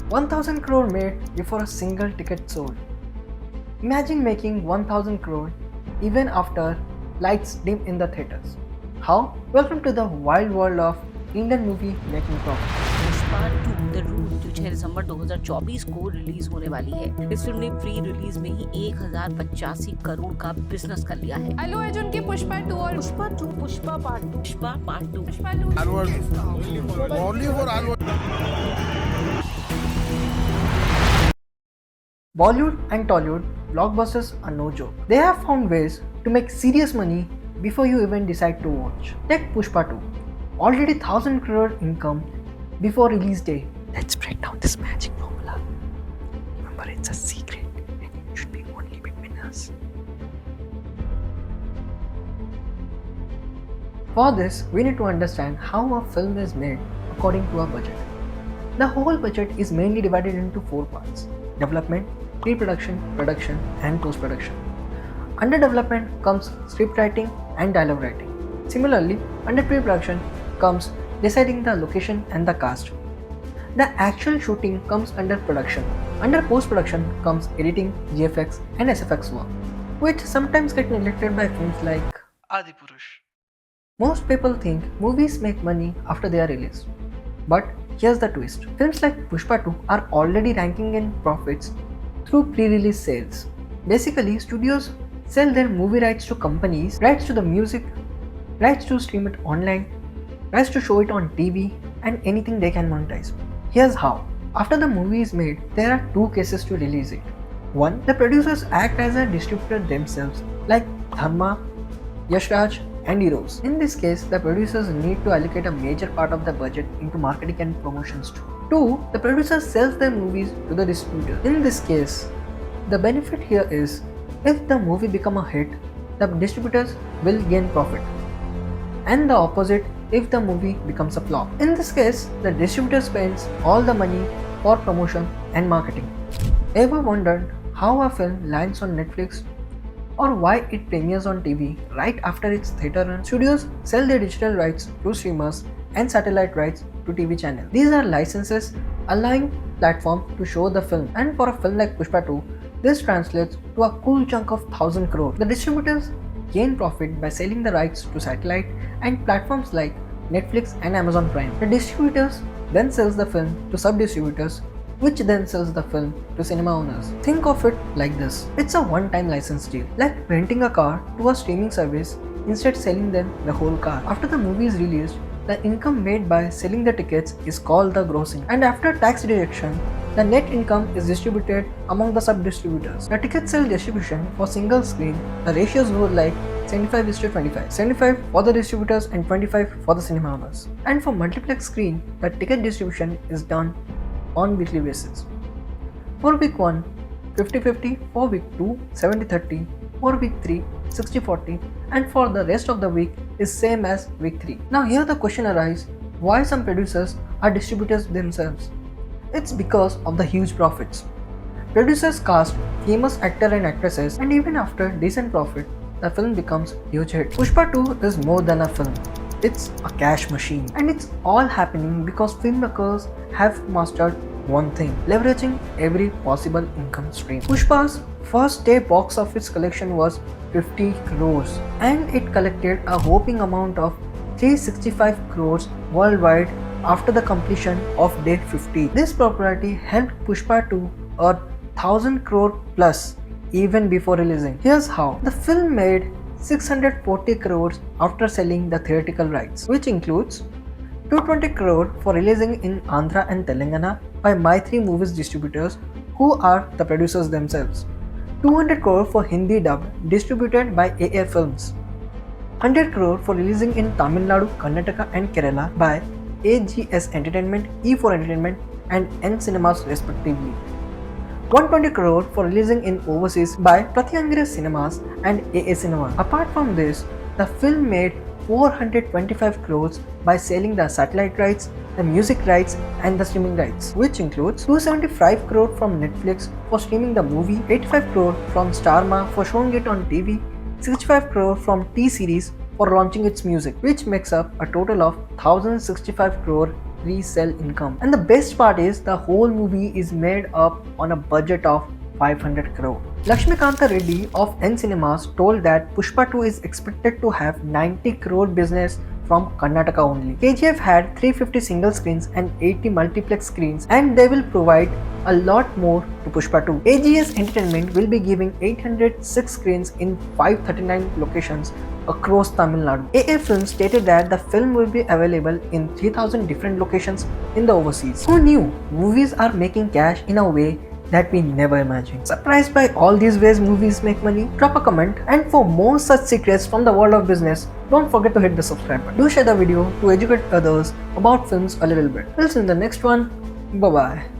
1000 crore made before a single ticket sold. Imagine making 1000 crore even after lights dim in the theaters. How? Welcome to the wild world of Indian movie making profit. Pushpa two the rule जो 6 दिसंबर 2024 को release होने वाली है। इस film ने pre release में ही 1085 करोड़ का business कर लिया है। अल्लू अर्जुन की पुष्पा 2 और Pushpa 2, Pushpa part 2, Pushpa part 2। Pushpa 2 Bollywood and Tollywood blockbusters are no joke. They have found ways to make serious money before you even decide to watch. Take Pushpa 2. Already 1000 crore income before release day. Let's break down this magic formula. Remember, it's a secret and it should be only between us. For this, we need to understand how a film is made according to a budget. The whole budget is mainly divided into 4 parts: development, pre-production, production, and post-production. Under development comes script writing and dialogue writing. Similarly, under pre-production comes deciding the location and the cast. The actual shooting comes under production. Under post-production comes editing, GFX, and SFX work, which sometimes get neglected by films like Adipurush. Most people think movies make money after they are released. But here's the twist. Films like Pushpa 2 are already ranking in profits through pre-release sales. Basically, studios sell their movie rights to companies, rights to the music, rights to stream it online, rights to show it on TV, and anything they can monetize. Here's how. After the movie is made, there are 2 cases to release it. 1. The producers act as a distributor themselves, like Dharma, Yash Raj, and Heroes. In this case, the producers need to allocate a major part of the budget into marketing and promotions too. 2. The producer sells their movies to the distributor. In this case, the benefit here is if the movie becomes a hit, the distributors will gain profit. And the opposite if the movie becomes a flop. In this case, the distributor spends all the money for promotion and marketing. Ever wondered how a film lands on Netflix or why it premieres on TV right after its theater run? Studios sell their digital rights to streamers and satellite rights to TV channels. These are licenses allowing platform to show the film, and for a film like Pushpa 2, this translates to a cool chunk of 1000 crore. The distributors gain profit by selling the rights to satellite and platforms like Netflix and Amazon Prime. The distributors then sells the film to sub-distributors, which then sells the film to cinema owners. Think of it like this. It's a one-time license deal, like renting a car to a streaming service, instead selling them the whole car. After the movie is released, the income made by selling the tickets is called the grossing, and after tax deduction, the net income is distributed among the sub-distributors. The ticket sale distribution for single screen, the ratios go like 75:25. 75 for the distributors and 25 for the cinema owners. And for multiplex screen, the ticket distribution is done on weekly basis. For week 1, 50-50, for week 2, 70-30, for week 3, 60-40, and for the rest of the week is same as week 3. Now here the question arises, why some producers are distributors themselves? It's because of the huge profits. Producers cast famous actors and actresses, and even after decent profit, the film becomes huge hit. Pushpa 2 is more than a film. It's a cash machine, and it's all happening because filmmakers have mastered one thing: leveraging every possible income stream. Pushpa's first day box office collection was 50 crores, and it collected a whopping amount of 365 crores worldwide after the completion of day 50. This popularity helped Pushpa 2 earn 1000 crore plus even before releasing. Here's how. The film made 640 crores after selling the theatrical rights, which includes 220 crore for releasing in Andhra and Telangana by My3 Movies distributors, who are the producers themselves. 200 crore for Hindi dub distributed by AA Films. 100 crore for releasing in Tamil Nadu, Karnataka and Kerala by AGS Entertainment, E4 Entertainment and N Cinemas respectively. 120 crore for releasing in overseas by Pratyangire Cinemas and AA Cinema. Apart from this, the film made 425 crores by selling the satellite rights, the music rights and the streaming rights, which includes 275 crore from Netflix for streaming the movie, 85 crore from Starma for showing it on TV, 65 crore from T-Series for launching its music, which makes up a total of 1065 crore pre-sale income. And the best part is the whole movie is made up on a budget of 500 crore. Lakshmikanta Reddy of N Cinemas told that Pushpa 2 is expected to have 90 crore business from Karnataka only. KGF had 350 single screens and 80 multiplex screens, and they will provide a lot more to Pushpa 2. AGS Entertainment will be giving 806 screens in 539 locations across Tamil Nadu. AA Films stated that the film will be available in 3000 different locations in the overseas. Who knew movies are making cash in a way that we never imagined? Surprised by all these ways movies make money? Drop a comment, and for more such secrets from the world of business, don't forget to hit the subscribe button. Do share the video to educate others about films a little bit. We'll see you in the next one. Bye bye.